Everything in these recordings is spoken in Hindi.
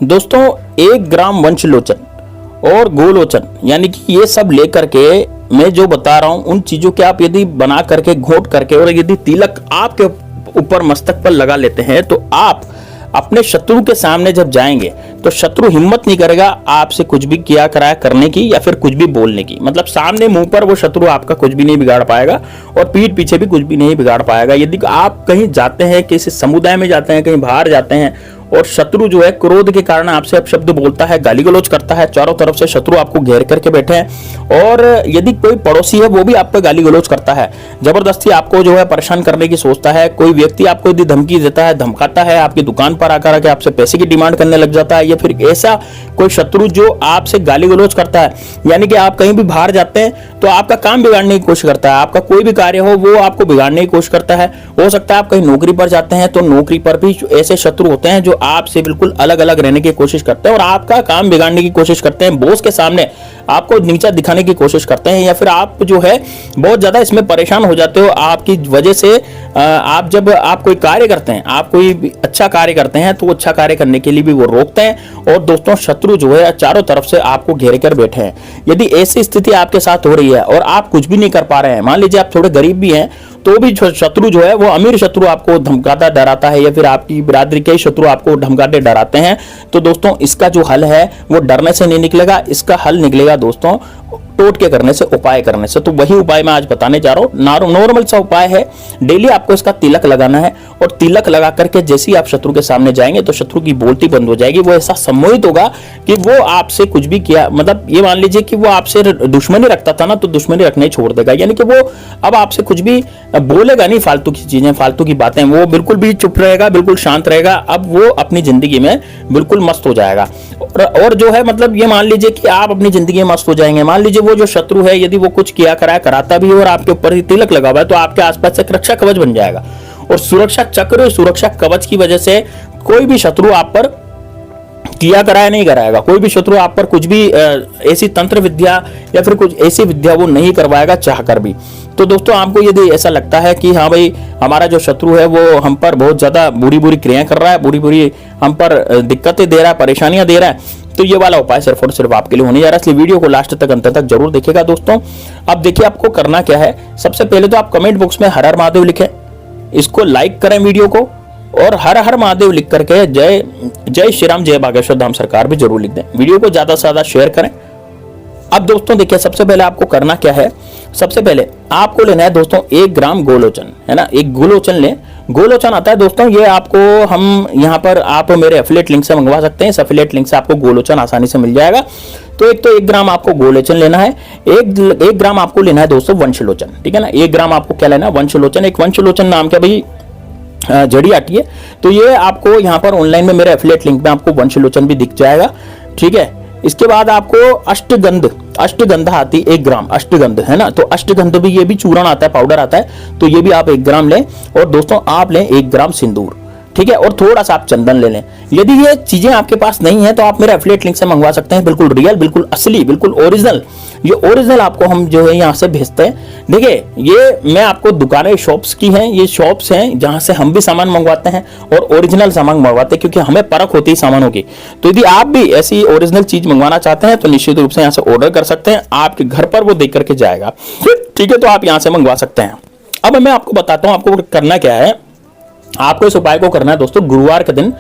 दोस्तों 1 ग्राम वंशलोचन और गोलोचन यानी कि ये सब लेकर के मैं जो बता रहा हूं उन चीजों के आप यदि बना करके घोट करके और यदि तिलक आपके ऊपर मस्तक पर लगा लेते हैं तो आप अपने शत्रु के सामने जब जाएंगे तो शत्रु हिम्मत नहीं करेगा आपसे कुछ भी किया कराया करने की या फिर कुछ भी बोलने की। मतलब सामने मुंह पर वो शत्रु आपका कुछ भी नहीं बिगाड़ पाएगा और पीठ पीछे भी कुछ भी नहीं बिगाड़ पाएगा। यदि आप कहीं जाते हैं, किसी समुदाय में जाते हैं, कहीं बाहर जाते हैं और शत्रु जो है क्रोध के कारण आपसे अपशब्द बोलता है, गाली गलौज करता है, चारों तरफ से शत्रु आपको घेर करके बैठे हैं और यदि कोई पड़ोसी है वो भी आप पे गाली गलौज करता है, जबरदस्ती आपको जो है परेशान करने की सोचता है, कोई व्यक्ति आपको यदि धमकी देता है, धमकाता है, आपकी दुकान पर आकर आपसे पैसे की डिमांड करने लग जाता है या फिर ऐसा कोई शत्रु जो आपसे गाली गलौज करता है, यानी कि आप कहीं भी बाहर जाते हैं तो आपका काम बिगाड़ने की कोशिश करता है, आपका कोई भी कार्य हो वो आपको बिगाड़ने की कोशिश करता है। हो सकता है आप कहीं नौकरी पर जाते हैं तो नौकरी पर भी ऐसे शत्रु होते हैं जो आपसे बिल्कुल अलग अलग रहने की कोशिश करते हैं और आपका काम बिगाड़ने की कोशिश करते हैं, बॉस के सामने आपको नीचा दिखाने की कोशिश करते हैं या फिर आप जो है बहुत ज्यादा इसमें परेशान हो जाते हो आपकी वजह से। आप जब आप कोई कार्य करते हैं, आप कोई अच्छा कार्य करते हैं तो अच्छा कार्य करने के लिए भी वो रोकते हैं और दोस्तों शत्रु जो है चारों तरफ से आपको घेरे कर बैठे हैं। यदि ऐसी स्थिति आपके साथ हो रही है और आप कुछ भी नहीं कर पा रहे हैं, मान लीजिए आप थोड़े गरीब भी हैं तो भी शत्रु जो है वो अमीर शत्रु आपको धमकाता डराता है या फिर आपकी बिरादरी के शत्रु आपको धमकाते डराते हैं, तो दोस्तों इसका जो हल है वो डरने से नहीं निकलेगा, इसका हल निकलेगा दोस्तों टोटके करने से, उपाय करने से। तो वही उपाय मैं आज बताने जा रहा हूं। नॉर्मल सा उपाय है, डेली आपको इसका तिलक लगाना है और तिलक लगा करके जैसे ही आप शत्रु के सामने जाएंगे तो शत्रु की बोलती बंद हो जाएगी। वो ऐसा सम्मोहित होगा कि वो आपसे कुछ भी किया, मतलब ये मान लीजिए कि वो आपसे दुश्मनी रखता था ना तो दुश्मनी रखने छोड़ देगा, यानी कि वो अब आपसे कुछ भी बोलेगा नहीं, फालतू की चीजें, फालतू की बातें, वो बिल्कुल भी चुप रहेगा, बिल्कुल शांत रहेगा। अब वो अपनी जिंदगी में बिल्कुल मस्त हो जाएगा और जो है मतलब ये मान लीजिए कि आप अपनी जिंदगी में मस्त हो जाएंगे। मान लीजिए वो जो शत्रु है यदि वो कुछ किया कराया कराता भी है और आपके ऊपर ही तिलक लगा हुआ है तो आपके आसपास एक रक्षा कवच बन जाएगा और सुरक्षा चक्र, सुरक्षा कवच की वजह से कोई भी शत्रु आप पर किया कराया नहीं कराएगा, कोई भी शत्रु आप पर कुछ भी ऐसी तंत्र विद्या या फिर कुछ ऐसी विद्या वो नहीं करवाएगा चाहकर भी। तो दोस्तों आपको यदि ऐसा लगता है कि हाँ भाई हमारा जो शत्रु है वो हम पर बहुत ज्यादा बुरी बुरी क्रियाएं कर रहा है, बुरी बुरी हम पर दिक्कतें दे रहा है, परेशानियां दे रहा है, तो ये वाला उपाय सिर्फ और सिर्फ आपके लिए होने जा रहा है, इसलिए वीडियो को लास्ट तक अंत तक जरूर देखिएगा दोस्तों। अब देखिए आपको करना क्या है। सबसे पहले तो आप कमेंट बॉक्स में हर हर महादेव लिखें, इसको लाइक करें वीडियो को और हर हर महादेव लिख करके जय जय श्री राम जय बागेश्वर धाम सरकार भी जरूर लिख दें। वीडियो को ज्यादा से ज्यादा शेयर करें। अब दोस्तों देखिए सबसे पहले आपको करना क्या है। सबसे पहले आपको लेना है दोस्तों 1 ग्राम गोलोचन, है ना, एक गोलोचन लें। गोलोचन आता है दोस्तों, ये आपको हम यहाँ पर आप मेरे एफिलिएट लिंक से मंगवा सकते हैं। इस एफिलिएट लिंक से आपको गोलोचन आसानी से मिल जाएगा। तो 1 ग्राम आपको गोलोचन लेना है, 1 ग्राम आपको लेना है दोस्तों वंशलोचन, ठीक है ना। 1 ग्राम आपको क्या लेना है, वंशलोचन। एक वंशलोचन नाम क्या भाई जड़ी आती है, तो ये आपको यहाँ पर ऑनलाइन में मेरे एफिलिएट लिंक में आपको वंशलोचन भी दिख जाएगा, ठीक है। इसके बाद आपको अष्टगंध आती 1 ग्राम, अष्टगंध, है ना, तो अष्टगंध भी, ये भी चूर्ण आता है, पाउडर आता है, तो ये भी आप 1 ग्राम लें। और दोस्तों आप लें 1 ग्राम सिंदूर, ठीक है, और थोड़ा सा आप चंदन ले लें। यदि ये चीजें आपके पास नहीं है तो आप मेरे एफिलिएट लिंक से मंगवा सकते हैं, बिल्कुल रियल, बिल्कुल असली, बिल्कुल ओरिजिनल। ये ओरिजिनल आपको हम जो है यहाँ से भेजते हैं। देखिए ये मैं आपको दुकानें, शॉप्स की हैं, ये शॉप्स हैं जहां से हम भी सामान मंगवाते हैं और ओरिजिनल सामान मंगवाते हैं, क्योंकि हमें परख होती है सामानों की। तो यदि आप भी ऐसी ओरिजिनल चीज मंगवाना चाहते हैं तो निश्चित रूप से यहाँ से ऑर्डर कर सकते हैं, आपके घर पर वो देख करके जाएगा, ठीक है, तो आप यहाँ से मंगवा सकते हैं। अब मैं आपको बताता हूँ आपको करना क्या है। आपको इस उपाय को करना है दोस्तों गुरुवार के दिन,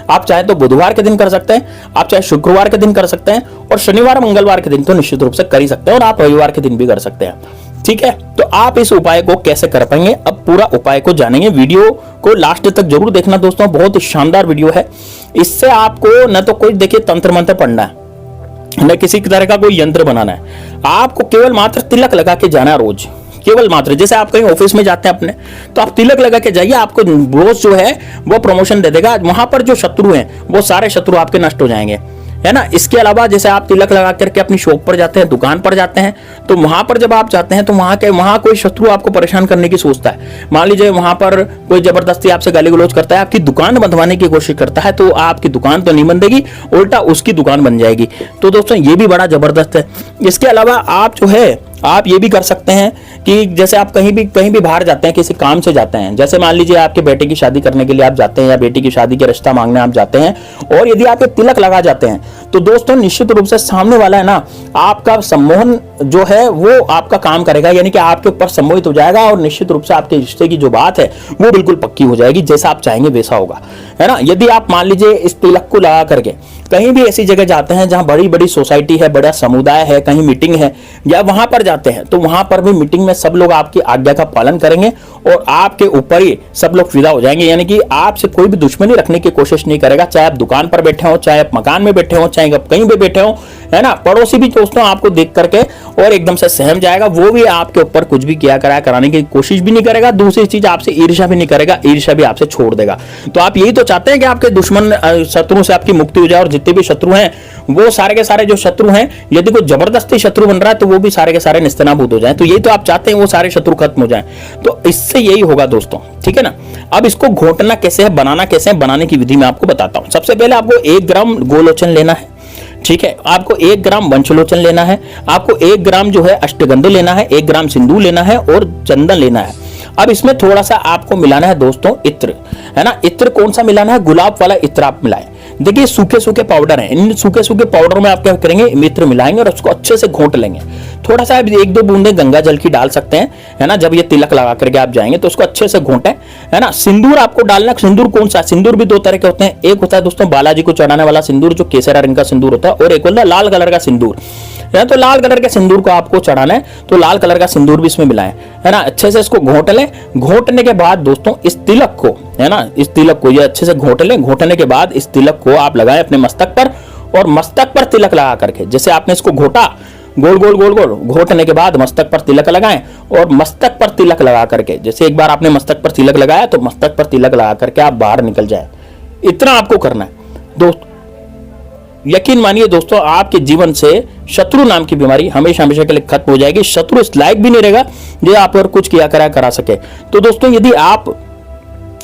आप चाहे तो बुधवार के दिन कर सकते हैं, आप चाहे शुक्रवार के दिन कर सकते हैं और शनिवार मंगलवार के दिन तो निश्चित रूप से कर ही सकते हैं और आप रविवार के दिन भी कर सकते हैं, ठीक है। तो आप इस उपाय को कैसे कर पाएंगे, अब पूरा उपाय को जानेंगे। वीडियो को लास्ट तक जरूर देखना दोस्तों, बहुत शानदार वीडियो है। इससे आपको न तो कोई देखिए तंत्र मंत्र पढ़ना है, न किसी तरह का कोई यंत्र बनाना है, आपको केवल मात्र तिलक लगा के जाना है रोज, केवल मात्र। जैसे आप कहीं ऑफिस में जाते हैं अपने, तो आप तिलक लगा के जाइए, आपको रोज जो है वो प्रमोशन दे देगा। वहां पर जो शत्रु हैं वो सारे शत्रु आपके नष्ट हो जाएंगे, है ना। इसके अलावा जैसे आप तिलक लगा करके अपनी शॉप पर जाते हैं, दुकान पर जाते हैं, तो वहां पर जब आप जाते हैं तो वहां कोई शत्रु आपको परेशान करने की सोचता है। मान लीजिए वहां पर कोई जबरदस्ती आपसे गाली गलौज करता है, आपकी दुकान बंधवाने की कोशिश करता है, तो आपकी दुकान तो नहीं बंधेगी, उल्टा उसकी दुकान बन जाएगी। तो दोस्तों ये भी बड़ा जबरदस्त है। इसके अलावा आप जो है आप ये भी कर सकते हैं कि जैसे आप कहीं भी बाहर जाते हैं, किसी काम से जाते हैं, जैसे मान लीजिए आपके बेटे की शादी करने के लिए आप जाते हैं या बेटी की शादी के रिश्ता मांगने आप जाते हैं, और यदि आप तिलक लगा जाते हैं तो दोस्तों निश्चित रूप से सामने वाला है ना, आपका सम्मोहन जो है वो आपका काम करेगा, यानी कि आपके ऊपर सम्मोहित हो जाएगा और निश्चित रूप से आपके रिश्ते की जो बात है वो बिल्कुल पक्की हो जाएगी, जैसा आप चाहेंगे वैसा होगा, है ना। यदि आप मान लीजिए इस तिलक को लगा करके कहीं भी ऐसी जगह जाते हैं जहां बड़ी बड़ी सोसाइटी है, बड़ा समुदाय है, कहीं मीटिंग है या वहां पर जाते हैं, तो वहां पर भी मीटिंग में सब लोग आपकी आज्ञा का पालन करेंगे और आपके ऊपर ही सब लोग फिदा हो जाएंगे, यानी कि आपसे कोई भी दुश्मनी रखने की कोशिश नहीं करेगा, चाहे आप दुकान पर बैठे हो, चाहे आप मकान में बैठे हो, चाहे आप कहीं भी बैठे हो, है ना। पड़ोसी भी दोस्तों आपको देख करके और एकदम से सहम जाएगा, वो भी आपके ऊपर कुछ भी किया कराने की कोशिश भी नहीं करेगा। दूसरी चीज, आपसे ईर्ष्या भी नहीं करेगा, ईर्ष्या भी आपसे छोड़ देगा। तो आप यही तो चाहते हैं कि आपके दुश्मन शत्रु से आपकी मुक्ति हो जाए, और जितने भी शत्रु हैं वो सारे के सारे जो शत्रु हैं, यदि कोई जबरदस्ती शत्रु बन रहा है तो वो भी सारे के सारे निस्तेनाबूद हो जाएं। तो यही तो आप चाहते हैं, वो सारे शत्रु खत्म हो जाएं। तो इससे यही होगा दोस्तों, ठीक है ना। अब इसको घोटना कैसे है, बनाना कैसे है, बनाने की विधि मैं आपको बताता हूं। सबसे पहले आपको 1 ग्राम गोलोचन लेना है, ठीक है। आपको 1 ग्राम वंशलोचन लेना है, आपको 1 ग्राम जो है अष्टगंध लेना है, 1 ग्राम सिंदूर लेना है और चंदन लेना है। अब इसमें थोड़ा सा आपको मिलाना है दोस्तों इत्र, है ना। इत्र कौन सा मिलाना है, गुलाब वाला इत्र आप मिलाएं। देखिए सूखे सूखे पाउडर हैं, इन सूखे सूखे पाउडर में आप क्या करेंगे, इत्र मिलाएंगे और उसको अच्छे से घोट लेंगे। थोड़ा सा 1-2 बूंदे गंगा जल की डाल सकते हैं, है ना। जब ये तिलक लगा करके आप जाएंगे तो उसको अच्छे से घोटें, है ना। सिंदूर आपको डालना, सिंदूर कौन सा, सिंदूर भी 2 तरह के होते हैं। एक होता है दोस्तों बालाजी को चढ़ाने वाला सिंदूर जो केसर रंग का सिंदूर होता है, और एक होता है लाल कलर का सिंदूर, है। तो लाल कलर के सिंदूर को आपको चढ़ाना है, तो लाल कलर का सिंदूर भी इसमें मिलाएं, है ना। अच्छे से इसको घोट लें। घोटने के बाद दोस्तों इस तिलक को, है ना, इस तिलक को ये अच्छे से घोट लें। घोटने के बाद इस तिलक को आप लगाएं अपने मस्तक पर, और मस्तक पर तिलक लगा करके, जैसे आपने इसको घोटा गोल गोल गोल गोल, घोटने के बाद मस्तक पर तिलक लगाएं, और मस्तक पर तिलक लगा करके, जैसे एक बार आपने मस्तक पर तिलक लगाया तो मस्तक पर तिलक लगा करके आप बाहर निकल जाए। इतना आपको करना है दोस्तों। यकीन मानिए दोस्तों, आपके जीवन से शत्रु नाम की बीमारी हमेशा हमेशा के लिए खत्म हो जाएगी। शत्रु इस लायक भी नहीं रहेगा जो आप पर कुछ किया करा सके। तो दोस्तों यदि आप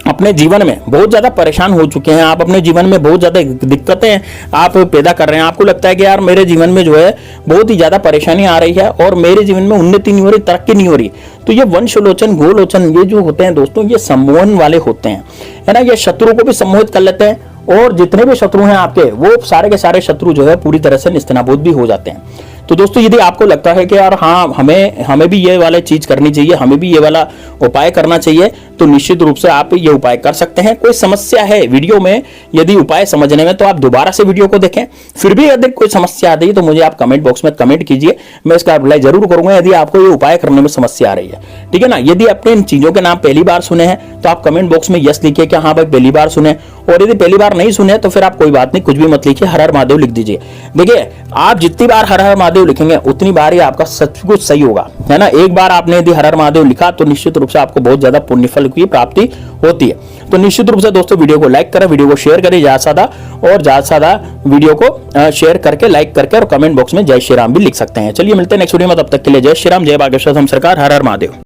अपने जीवन में बहुत ज्यादा परेशान हो चुके हैं, आप अपने जीवन में बहुत ज्यादा दिक्कतें आप पैदा कर रहे हैं, आपको लगता है कि यार मेरे जीवन में जो है बहुत ही ज्यादा परेशानी आ रही है और मेरे जीवन में उन्नति नहीं हो रही, तरक्की नहीं हो रही, तो ये वंशलोचन गोलोचन ये जो होते हैं दोस्तों, ये सम्मोहन वाले होते हैं, है ना। ये शत्रु को भी सम्मोहित कर लेते हैं, और जितने भी शत्रु हैं आपके, वो सारे के सारे शत्रु जो है पूरी तरह से निस्तेनाबूद भी हो जाते हैं। तो दोस्तों यदि आपको लगता है कि यार हाँ हमें भी ये वाला चीज करनी चाहिए, हमें भी ये वाला उपाय करना चाहिए, तो निश्चित रूप से आप ये उपाय कर सकते हैं। कोई समस्या है वीडियो में यदि उपाय समझने में, तो आप दोबारा से वीडियो को देखें। फिर भी यदि कोई समस्या आ रही है तो मुझे आप कमेंट बॉक्स में कमेंट कीजिए, मैं इसका रिप्लाई जरूर करूंगा यदि आपको ये उपाय करने में समस्या आ रही है, ठीक है ना। यदि आपने इन चीजों के नाम पहली बार सुने हैं तो आप कमेंट बॉक्स में यस लिखिए कि हाँ भाई पहली बार सुने, और यदि पहली बार नहीं सुने तो फिर आप कोई बात नहीं, कुछ भी मत लिखिए, हर हर महादेव लिख दीजिए। देखिए आप जितनी बार हर हर महादेव लिखेंगे उतनी बार ही आपका सब कुछ सही होगा, है ना। एक बार आपने यदि हर हर महादेव लिखा तो निश्चित रूप से आपको बहुत ज्यादा पुण्यफल की प्राप्ति होती है। तो निश्चित रूप से दोस्तों वीडियो को लाइक करें, वीडियो को शेयर करें ज्यादा से ज्यादा वीडियो को शेयर करके, लाइक करके, और कमेंट बॉक्स में जय श्री राम भी लिख सकते हैं। चलिए मिलते हैं नेक्स्ट वीडियो में, तब तक के लिए जय श्री राम, जय बागेश्वर धाम सरकार, हर हर महादेव।